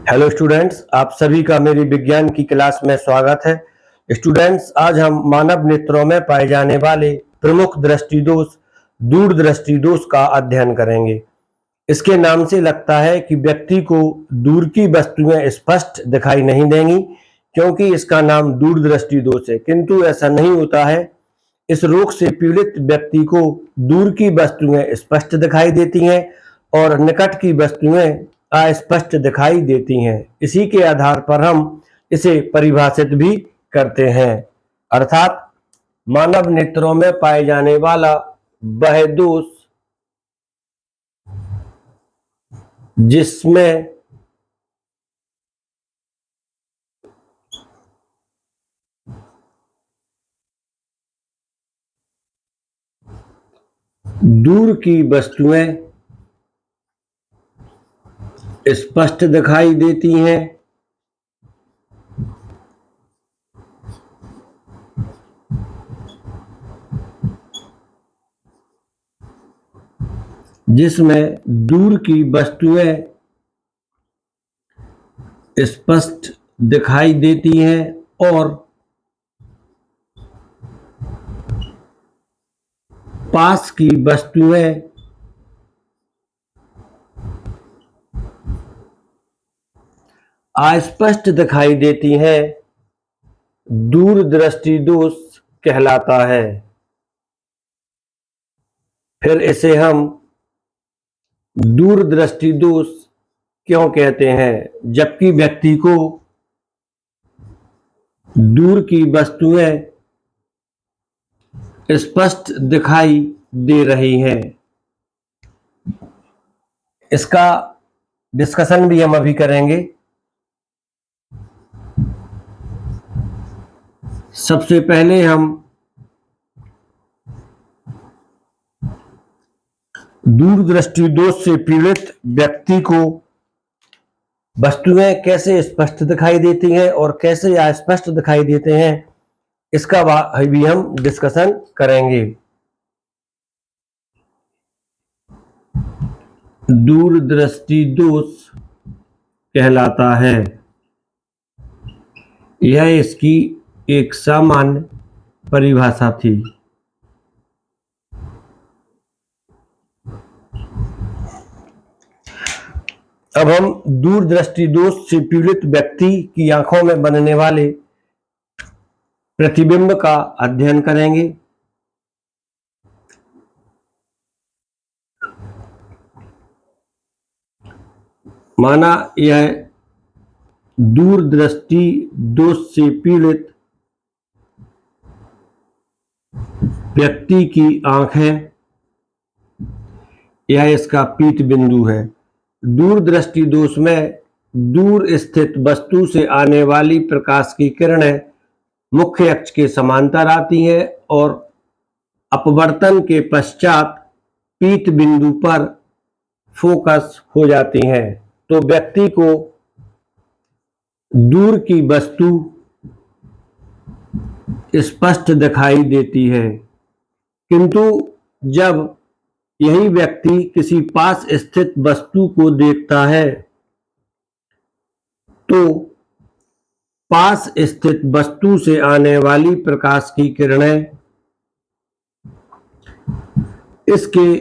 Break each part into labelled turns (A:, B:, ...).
A: Hello students, आप सभी का मेरी विज्ञान की क्लास में स्वागत है। स्टूडेंट्स, आज हम मानव नेत्रों में पाए जाने वाले प्रमुख दृष्टि दोष दूरदृष्टि दोष का अध्ययन करेंगे। इसके नाम से लगता है कि व्यक्ति को दूर की वस्तुएं स्पष्ट दिखाई नहीं देंगी, क्योंकि इसका नाम दूरदृष्टि दोष है, किंतु ऐसा नहीं होता है। इस रोग से पीड़ित व्यक्ति को दूर की वस्तुएं स्पष्ट दिखाई देती हैं और निकट की वस्तुएं अस्पष्ट दिखाई देती हैं। इसी के आधार पर हम इसे परिभाषित भी करते हैं, अर्थात मानव नेत्रों में पाए जाने वाला वह दोष जिसमें दूर की वस्तुएं स्पष्ट दिखाई देती हैं जिसमें दूर की वस्तुएं स्पष्ट दिखाई देती हैं और पास की वस्तुएं अस्पष्ट दिखाई देती हैं, दूरदृष्टि दोष कहलाता है। फिर इसे हम दूरदृष्टि दोष क्यों कहते हैं? जबकि व्यक्ति को दूर की वस्तुएं स्पष्ट दिखाई दे रही हैं। इसका डिस्कशन भी हम अभी करेंगे। सबसे पहले हम दूरदृष्टि दोष से पीड़ित व्यक्ति को वस्तुएं कैसे स्पष्ट दिखाई देती हैं और कैसे अस्पष्ट दिखाई देते हैं, इसका भी हम डिस्कशन करेंगे। दूरदृष्टि दोष कहलाता है। यह इसकी एक सामान्य परिभाषा थी। अब हम दूरदृष्टि दोष से पीड़ित व्यक्ति की आंखों में बनने वाले प्रतिबिंब का अध्ययन करेंगे। माना यह दूरदृष्टि दोष से पीड़ित व्यक्ति की आंख है, यह इसका पीत बिंदु है। दूरदृष्टि दोष में दूर स्थित वस्तु से आने वाली प्रकाश की किरणें मुख्य अक्ष के समांतर आती हैं और अपवर्तन के पश्चात पीत बिंदु पर फोकस हो जाती हैं, तो व्यक्ति को दूर की वस्तु स्पष्ट दिखाई देती है। किंतु जब यही व्यक्ति किसी पास स्थित वस्तु को देखता है तो पास स्थित वस्तु से आने वाली प्रकाश की किरणें इसके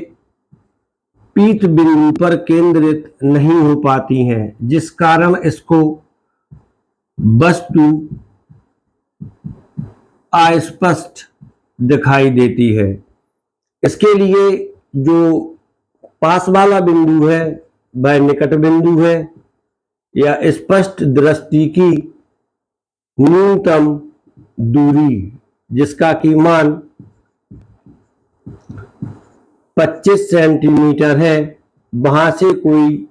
A: पीत बिंदु पर केंद्रित नहीं हो पाती हैं, जिस कारण इसको वस्तु अस्पष्ट दिखाई देती है। इसके लिए जो पास वाला बिंदु है वह निकट बिंदु है या स्पष्ट दृष्टि की न्यूनतम दूरी, जिसका की मान 25 सेंटीमीटर है। वहां से कोई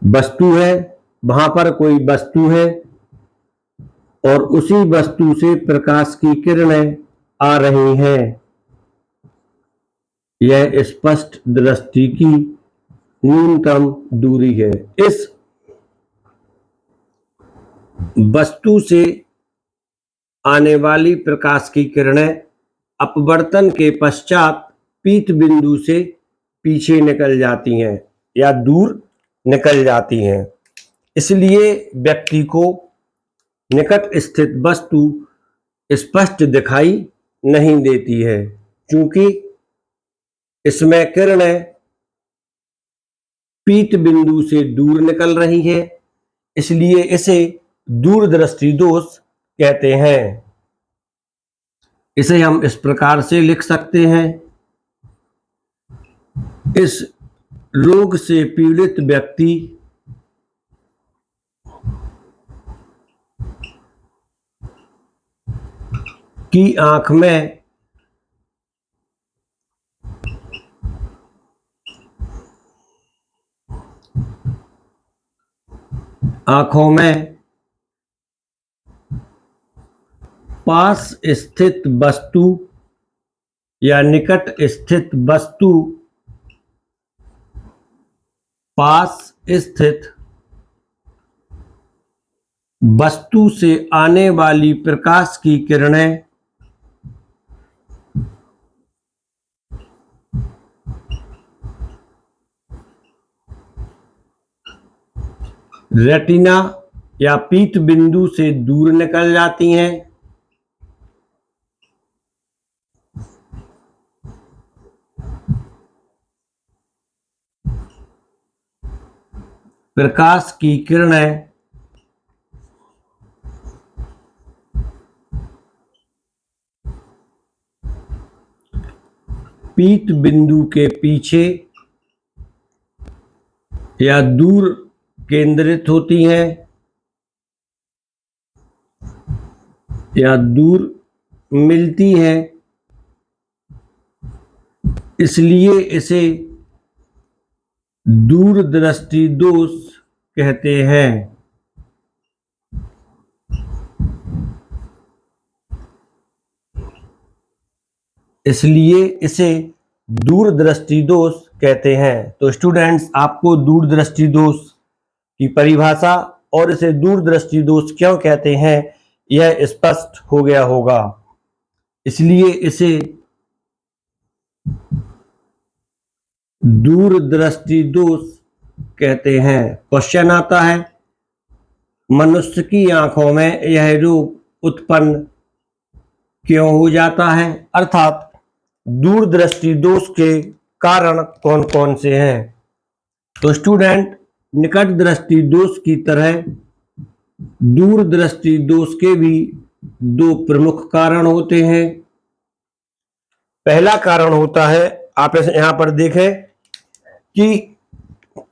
A: वस्तु है, वहां पर कोई वस्तु है और उसी वस्तु से प्रकाश की किरणें आ रही हैं। यह स्पष्ट दृष्टि की न्यूनतम दूरी है। इस वस्तु से आने वाली प्रकाश की किरणें अपवर्तन के पश्चात पीत बिंदु से पीछे निकल जाती हैं या दूर निकल जाती हैं। इसलिए व्यक्ति को निकट स्थित वस्तु स्पष्ट दिखाई नहीं देती है, क्योंकि इसमें किरणें पीत बिंदु से दूर निकल रही है, इसलिए इसे दूरदृष्टि दोष कहते हैं। इसे हम इस प्रकार से लिख सकते हैं, इस रोग से पीड़ित व्यक्ति की आंखों में पास स्थित वस्तु या निकट स्थित वस्तु, पास स्थित वस्तु से आने वाली प्रकाश की किरणें रेटिना या पीत बिंदु से दूर निकल जाती हैं। प्रकाश की किरणें पीत बिंदु के पीछे या दूर केंद्रित होती हैं या दूर मिलती हैं, इसलिए इसे दूरदृष्टि दोष कहते हैं। इसलिए इसे दूरदृष्टि दोष कहते हैं। तो स्टूडेंट्स, आपको दूरदृष्टि दोष की परिभाषा और इसे दूरदृष्टि दोष क्यों कहते हैं यह स्पष्ट हो गया होगा। इसलिए इसे दूरदृष्टि दोष कहते हैं। क्वेश्चन आता है, मनुष्य की आंखों में यह रोग उत्पन्न क्यों हो जाता है, अर्थात दूरदृष्टि दोष के कारण कौन कौन से हैं। तो स्टूडेंट, निकट दृष्टि दोष की तरह दूरदृष्टि दोष के भी दो प्रमुख कारण होते हैं। पहला कारण होता है, आप यहां पर देखें कि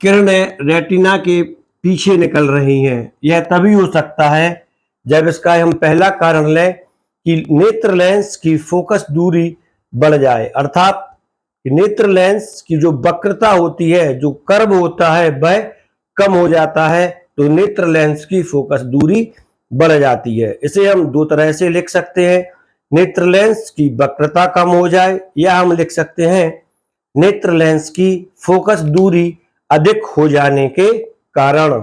A: किरणें रेटिना के पीछे निकल रही हैं। यह तभी हो सकता है जब इसका हम पहला कारण लें कि नेत्र लेंस की फोकस दूरी बढ़ जाए, अर्थात नेत्र लेंस की जो वक्रता होती है, जो कर्व होता है, वह कम हो जाता है, तो नेत्र लेंस की फोकस दूरी बढ़ जाती है। इसे हम दो तरह से लिख सकते हैं, नेत्र लेंस की वक्रता कम हो जाए, या हम लिख सकते हैं नेत्र लेंस की फोकस दूरी अधिक हो जाने के कारण।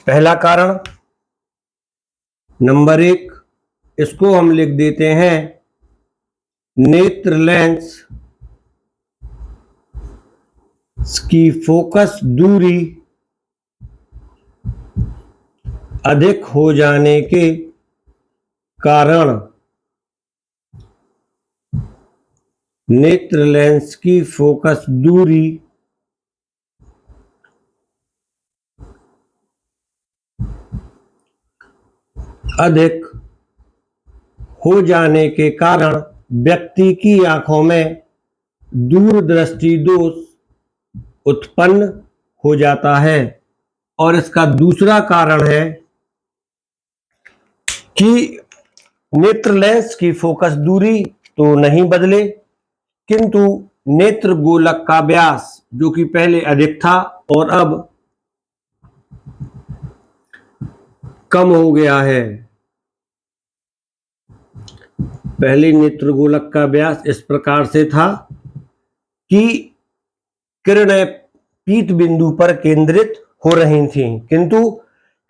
A: पहला कारण नंबर 1, इसको हम लिख देते हैं नेत्र लेंस की फोकस दूरी अधिक हो जाने के कारण। नेत्र लेंस की फोकस दूरी अधिक हो जाने के कारण व्यक्ति की आंखों में दूरदृष्टि दोष उत्पन्न हो जाता है। और इसका दूसरा कारण है कि नेत्र लेंस की फोकस दूरी तो नहीं बदले, किंतु नेत्र गोलक का व्यास, जो कि पहले अधिक था और अब कम हो गया है। पहले नेत्र गोलक का व्यास इस प्रकार से था कि किरणें पीत बिंदु पर केंद्रित हो रही थीं, किंतु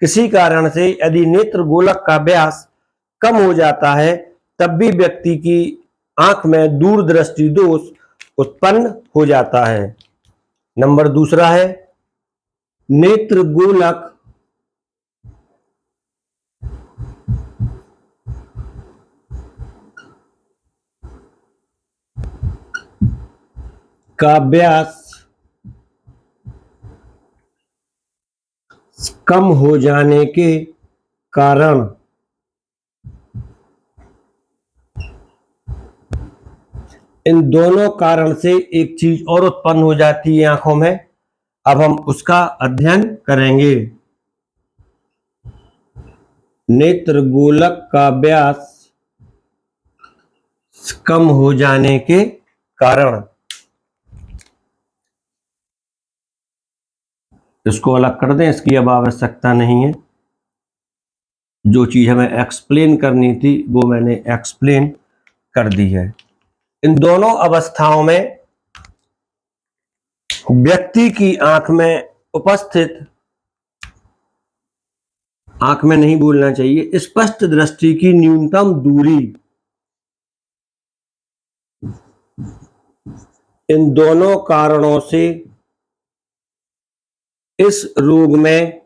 A: किसी कारण से यदि नेत्र गोलक का व्यास कम हो जाता है, तब भी व्यक्ति की आंख में दूरदृष्टि दोष उत्पन्न हो जाता है। नंबर दूसरा है नेत्र गोलक का व्यास कम हो जाने के कारण इन दोनों कारण से एक चीज और उत्पन्न हो जाती है आंखों में। अब हम उसका अध्ययन करेंगे। नेत्र गोलक का व्यास कम हो जाने के कारण, इसको अलग कर दें, इसकी अब आवश्यकता नहीं है। जो चीज हमें एक्सप्लेन करनी थी वो मैंने एक्सप्लेन कर दी है। इन दोनों अवस्थाओं में व्यक्ति की आंख में उपस्थित, आंख में नहीं बोलना चाहिए, स्पष्ट दृष्टि की न्यूनतम दूरी इन दोनों कारणों से इस रोग में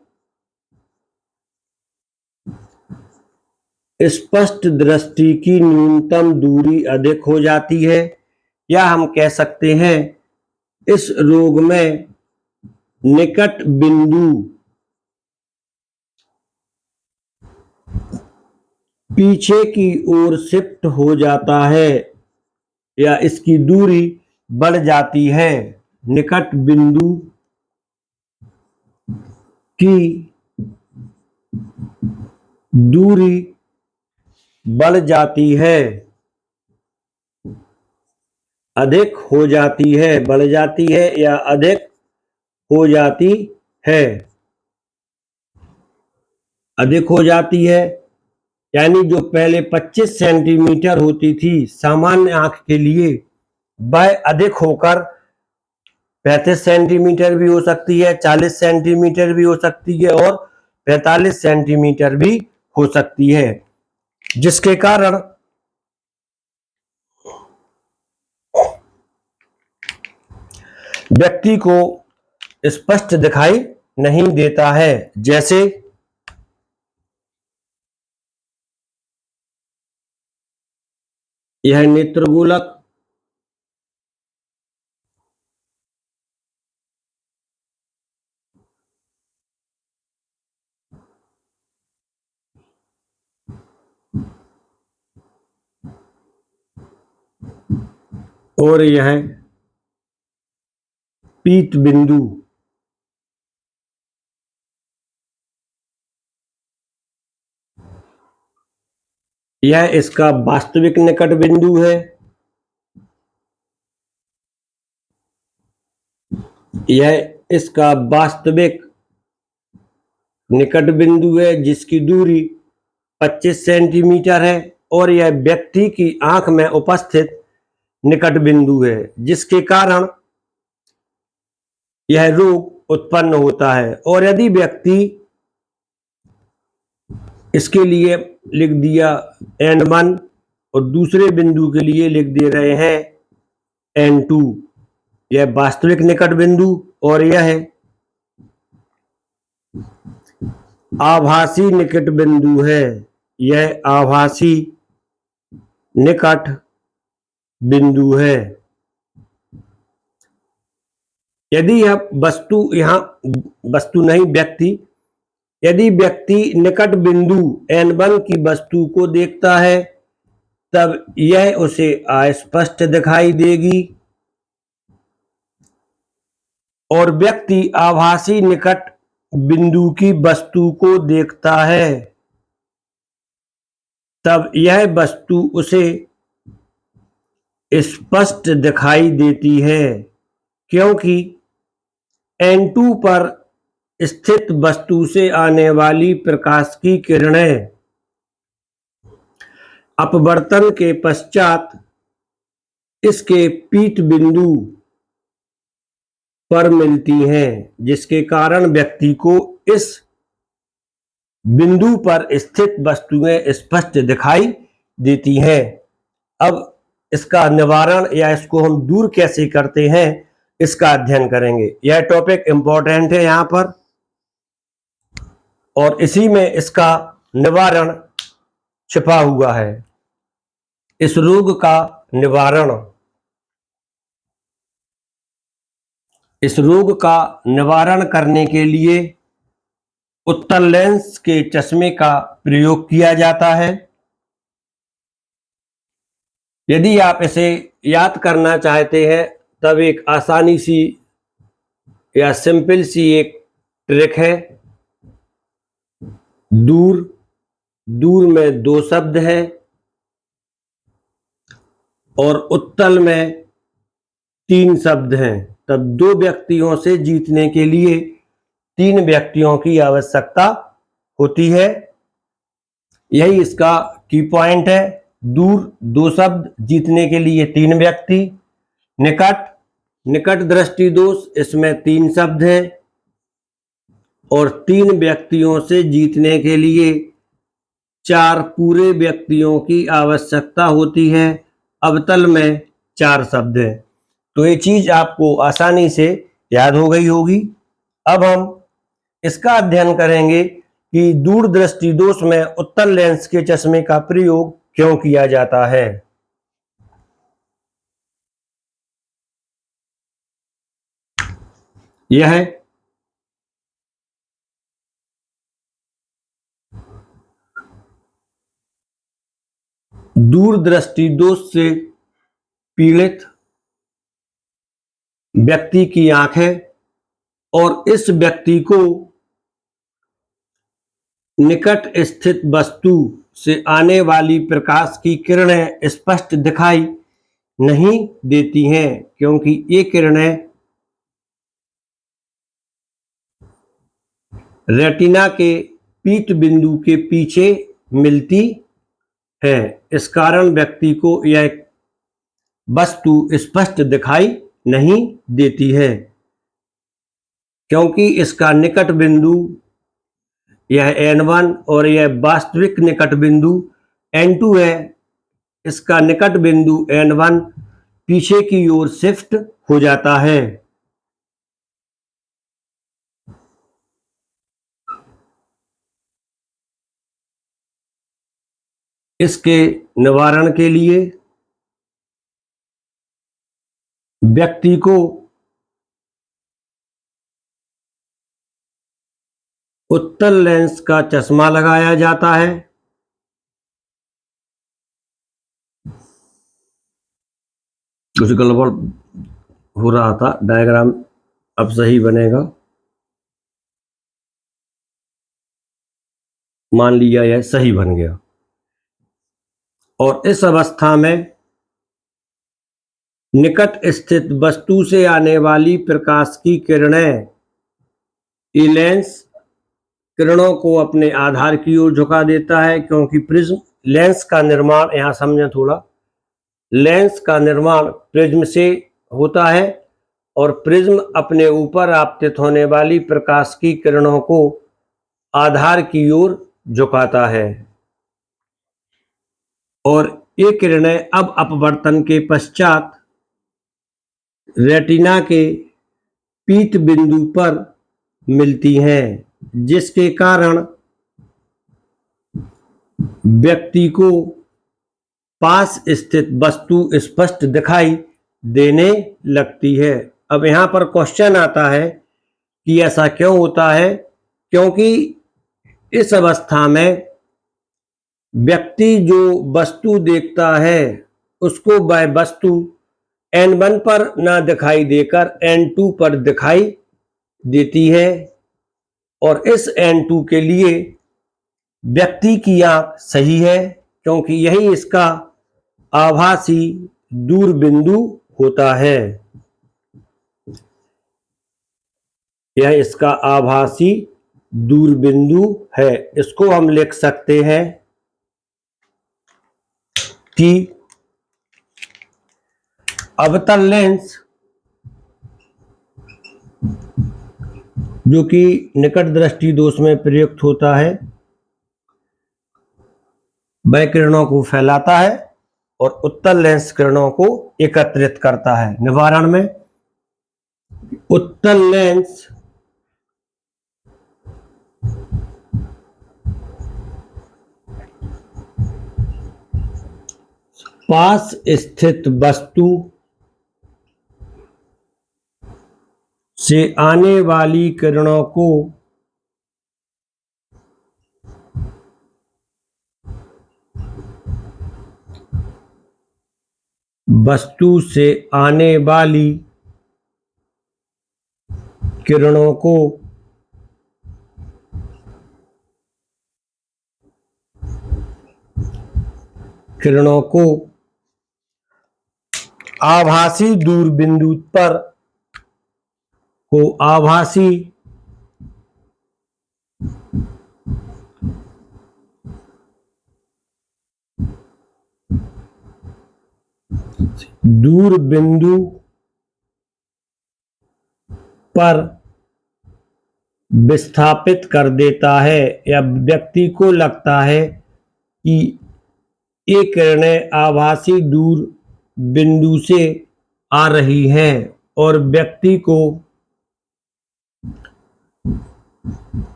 A: स्पष्ट दृष्टि की न्यूनतम दूरी अधिक हो जाती है, या हम कह सकते हैं इस रोग में निकट बिंदु पीछे की ओर शिफ्ट हो जाता है या इसकी दूरी बढ़ जाती है। निकट बिंदु की दूरी बढ़ जाती है, अधिक हो जाती है, बढ़ जाती है या अधिक हो जाती है। अधिक हो जाती है यानी जो पहले 25 सेंटीमीटर होती थी सामान्य आंख के लिए, वह अधिक होकर 35 सेंटीमीटर भी हो सकती है, 40 सेंटीमीटर भी हो सकती है और 45 सेंटीमीटर भी हो सकती है, जिसके कारण व्यक्ति को स्पष्ट दिखाई नहीं देता है। जैसे यह नेत्रगोलक, और यह पीत बिंदु। यह इसका वास्तविक निकट बिंदु है। यह इसका वास्तविक निकट बिंदु है जिसकी दूरी 25 सेंटीमीटर है, और यह व्यक्ति की आंख में उपस्थित निकट बिंदु है, जिसके कारण यह रोग उत्पन्न होता है। और यदि व्यक्ति इसके लिए लिख दिया N1 और दूसरे बिंदु के लिए लिख दे रहे हैं N2, यह वास्तविक निकट बिंदु और यह आभासी निकट बिंदु है। यह आभासी निकट बिंदु है। यदि यह वस्तु, यहाँ वस्तु नहीं व्यक्ति, यदि व्यक्ति निकट बिंदु N1 की वस्तु को देखता है तब यह उसे अस्पष्ट दिखाई देगी, और व्यक्ति आभासी निकट बिंदु की वस्तु को देखता है तब यह वस्तु उसे स्पष्ट दिखाई देती है, क्योंकि N2 पर स्थित वस्तु से आने वाली प्रकाश की किरणें अपवर्तन के पश्चात इसके पीत बिंदु पर मिलती हैं, जिसके कारण व्यक्ति को इस बिंदु पर स्थित वस्तुएं स्पष्ट दिखाई देती हैं। अब इसका निवारण या इसको हम दूर कैसे करते हैं इसका अध्ययन करेंगे। यह टॉपिक इंपॉर्टेंट है यहाँ पर। और इसी में इसका निवारण छिपा हुआ है। इस रोग का निवारण करने के लिए उत्तल लेंस के चश्मे का प्रयोग किया जाता है। यदि आप इसे याद करना चाहते हैं तब एक आसानी सी या सिंपल सी एक ट्रिक है। दूर में 2 शब्द है और उत्तल में 3 शब्द हैं, तब 2 व्यक्तियों से जीतने के लिए 3 व्यक्तियों की आवश्यकता होती है। यही इसका की पॉइंट है। दूर 2 शब्द, जीतने के लिए 3 व्यक्ति। निकट दृष्टि दोष, इसमें 3 शब्द हैं और 3 व्यक्तियों से जीतने के लिए 4 पूरे व्यक्तियों की आवश्यकता होती है। अवतल में 4 शब्द हैं। तो ये चीज आपको आसानी से याद हो गई होगी। अब हम इसका अध्ययन करेंगे कि दूर दृष्टि दोष में उत्तल लेंस के चश्मे का प्रयोग क्यों किया जाता है। यह दूर दृष्टि दोष से पीड़ित व्यक्ति की आंख है और इस व्यक्ति को निकट स्थित वस्तु से आने वाली प्रकाश की किरणें स्पष्ट दिखाई नहीं देती हैं, क्योंकि ये किरणें रेटिना के पीत बिंदु के पीछे मिलती है। इस कारण व्यक्ति को यह वस्तु स्पष्ट दिखाई नहीं देती है, क्योंकि इसका निकट बिंदु यह N1 और यह वास्तविक निकट बिंदु N2 है। इसका निकट बिंदु N1 पीछे की ओर शिफ्ट हो जाता है। इसके निवारण के लिए व्यक्ति को उत्तल लेंस का चश्मा लगाया जाता है। कुछ गड़बड़ हो रहा था, डायग्राम अब सही बनेगा। मान लिया यह सही बन गया। और इस अवस्था में निकट स्थित वस्तु से आने वाली प्रकाश की किरणें ये लेंस किरणों को अपने आधार की ओर झुका देता है, क्योंकि प्रिज्म लेंस का निर्माण, यहां समझें थोड़ा, लेंस का निर्माण प्रिज्म से होता है और प्रिज्म अपने ऊपर आपतित होने वाली प्रकाश की किरणों को आधार की ओर झुकाता है और ये किरणें अब अपवर्तन के पश्चात रेटिना के पीत बिंदु पर मिलती हैं, जिसके कारण व्यक्ति को पास स्थित वस्तु स्पष्ट दिखाई देने लगती है। अब यहाँ पर क्वेश्चन आता है कि ऐसा क्यों होता है, क्योंकि इस अवस्था में व्यक्ति जो वस्तु देखता है उसको वह वस्तु N1 पर ना दिखाई देकर N2 पर दिखाई देती है और इस N2 के लिए व्यक्ति की आंख सही है, क्योंकि यही इसका आभासी दूर बिंदु होता है। यह इसका आभासी दूर बिंदु है। इसको हम लिख सकते हैं कि अवतल लेंस जो कि निकट दृष्टि दोष में प्रयुक्त होता है वह किरणों को फैलाता है और उत्तल लेंस किरणों को एकत्रित करता है। निवारण में उत्तल लेंस पास स्थित वस्तु से आने वाली किरणों को वस्तु से आने वाली किरणों को आभासी दूरबिंदु पर दूरबिंदु पर विस्थापित कर देता है, या व्यक्ति को लगता है कि ये किरणें आभासी दूर बिंदु से आ रही हैं और व्यक्ति को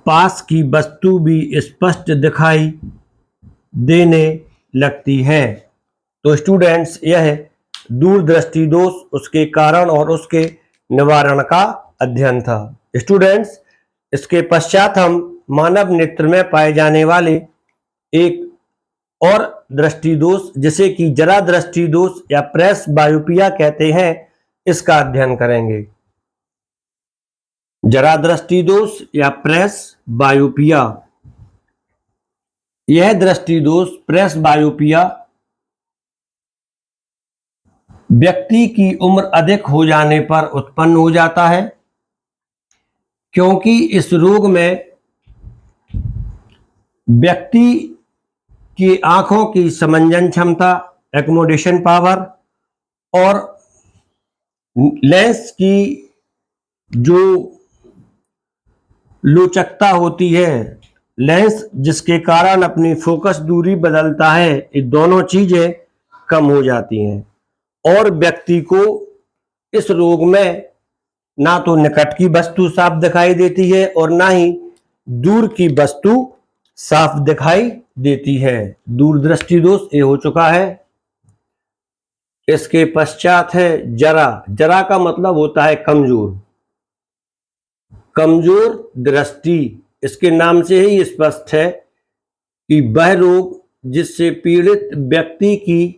A: पास की वस्तु भी स्पष्ट दिखाई देने लगती है। तो स्टूडेंट्स, यह दूरदृष्टि दोष, उसके कारण और उसके निवारण का अध्ययन था। स्टूडेंट्स, इसके पश्चात हम मानव नेत्र में पाए जाने वाले एक और दृष्टि दोष, जिसे कि जरा दृष्टि दोष या प्रेस बायोपिया कहते हैं, इसका अध्ययन करेंगे। जरा दृष्टि दोष या प्रेस बायोपिया, यह दृष्टि दोष प्रेस बायोपिया व्यक्ति की उम्र अधिक हो जाने पर उत्पन्न हो जाता है, क्योंकि इस रोग में व्यक्ति की आंखों की समंजन क्षमता, एकोमोडेशन पावर और लेंस की जो लोचकता होती है, लेंस जिसके कारण अपनी फोकस दूरी बदलता है, ये दोनों चीजें कम हो जाती हैं और व्यक्ति को इस रोग में ना तो निकट की वस्तु साफ दिखाई देती है और ना ही दूर की वस्तु साफ दिखाई देती है। दूरदृष्टि दोष ये हो चुका है। इसके पश्चात है जरा। जरा का मतलब होता है कमजोर, कमजोर दृष्टि। इसके नाम से ही स्पष्ट है कि वह रोग जिससे पीड़ित व्यक्ति की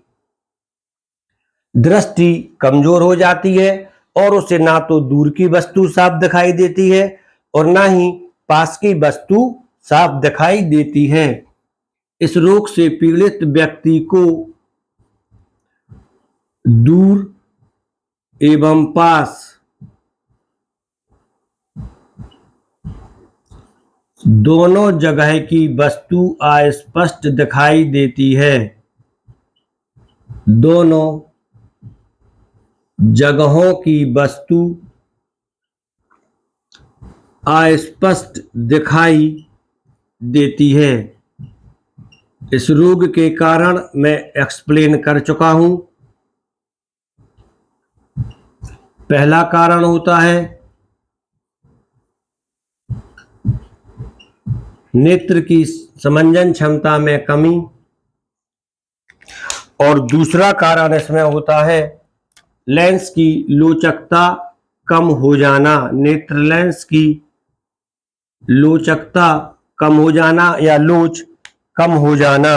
A: दृष्टि कमजोर हो जाती है और उसे ना तो दूर की वस्तु साफ दिखाई देती है और ना ही पास की वस्तु साफ दिखाई देती है। इस रोग से पीड़ित व्यक्ति को दूर एवं पास दोनों जगह की वस्तु अस्पष्ट दिखाई देती है। दोनों जगहों की वस्तु अस्पष्ट दिखाई देती है। इस रोग के कारण मैं एक्सप्लेन कर चुका हूं। पहला कारण होता है नेत्र की समंजन क्षमता में कमी और दूसरा कारण इसमें होता है लेंस की लोचकता कम हो जाना। नेत्र लेंस की लोचकता कम हो जाना या लोच कम हो जाना।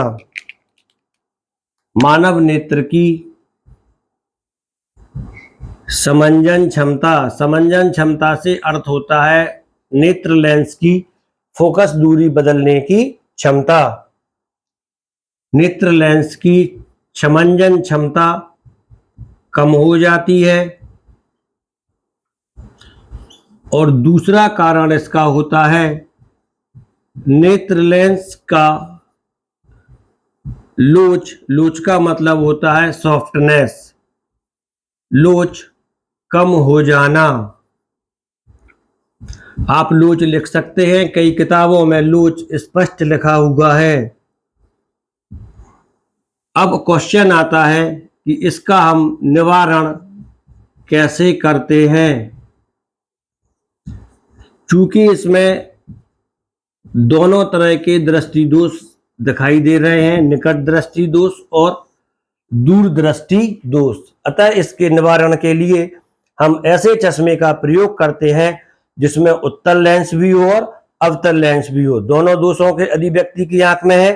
A: मानव नेत्र की समंजन क्षमता, समंजन क्षमता से अर्थ होता है नेत्र लेंस की फोकस दूरी बदलने की क्षमता। नेत्र लेंस की समंजन क्षमता कम हो जाती है और दूसरा कारण इसका होता है नेत्र लेंस का लोच। लोच का मतलब होता है सॉफ्टनेस, लोच कम हो जाना। आप लोच लिख सकते हैं, कई किताबों में लोच स्पष्ट लिखा हुआ है। अब क्वेश्चन आता है कि इसका हम निवारण कैसे करते हैं। चूंकि इसमें दोनों तरह के दृष्टि दोष दिखाई दे रहे हैं, निकट दृष्टि दोष और दूरदृष्टि दोष। अतः इसके निवारण के लिए हम ऐसे चश्मे का प्रयोग करते हैं जिसमें उत्तल लेंस भी हो और अवतल लेंस भी हो। दोनों दोषों के यदि व्यक्ति की आंख में है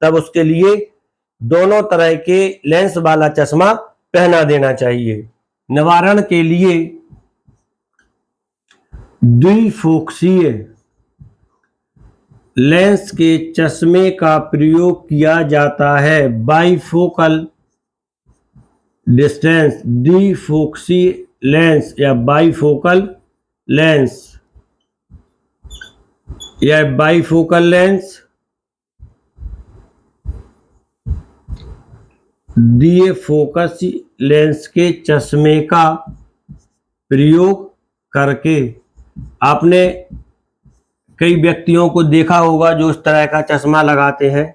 A: तब उसके लिए दोनों तरह के लेंस वाला चश्मा पहना देना चाहिए। निवारण के लिए द्विफोकसीय लेंस के चश्मे का प्रयोग किया जाता है। बाइफोकल डिस्टेंस द्विफोकसी लेंस या बाइफोकल लेंस या बाइफोकल लेंस द्विफोकस लेंस के चश्मे का प्रयोग करके। आपने कई व्यक्तियों को देखा होगा जो इस तरह का चश्मा लगाते हैं।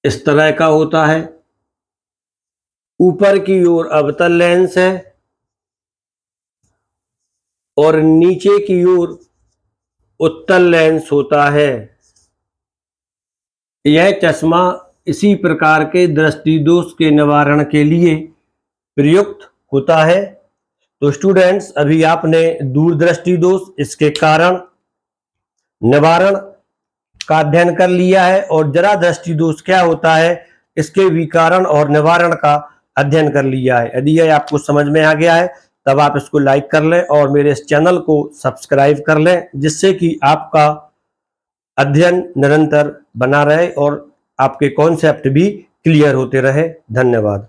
A: इस तरह का होता है। ऊपर की ओर अवतल लेंस है और नीचे की ओर उत्तल लेंस होता है। यह चश्मा इसी प्रकार के दृष्टि दोष के निवारण के लिए प्रयुक्त होता है। तो स्टूडेंट्स, अभी आपने दूरदृष्टि दोष, इसके कारण, निवारण का अध्ययन कर लिया है और जरा दृष्टि दोष क्या होता है इसके भी कारण और निवारण का अध्ययन कर लिया है। यदि यह आपको समझ में आ गया है तब आप इसको लाइक कर लें और मेरे इस चैनल को सब्सक्राइब कर लें, जिससे कि आपका अध्ययन निरंतर बना रहे और आपके कॉन्सेप्ट भी क्लियर होते रहे। धन्यवाद।